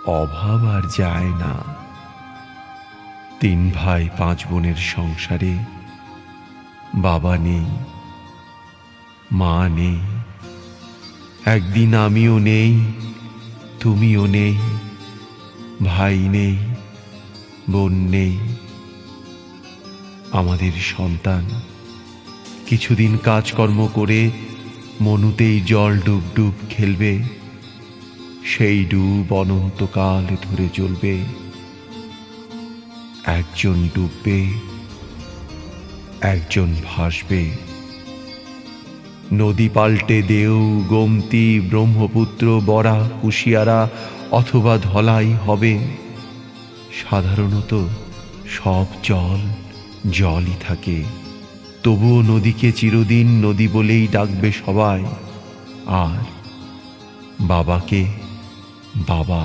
অভাব আর যায় না। 3 ভাই 5 বোনের সংসারে বাবা নেই, মা নেই, একদিন আমিও নেই, তুমিও নেই, ভাই নেই, বোন নেই। আমাদের সন্তান কিছুদিন কাজকর্ম করে মনুতেই জল ডুব ডুব খেলবে, সেই ডুব অনন্তকাল ধরে জ্বলবে। একজন ডুববে, একজন ভাসবে। নদী পাল্টে দেও, গোমতী, ব্রহ্মপুত্র, বরা, কুশিয়ারা অথবা ধলাই হবে। সাধারণত সব জল জলই থাকে, তবুও নদীকে চিরদিন নদী বলেই ডাকবে সবাই, আর বাবাকে বাবা।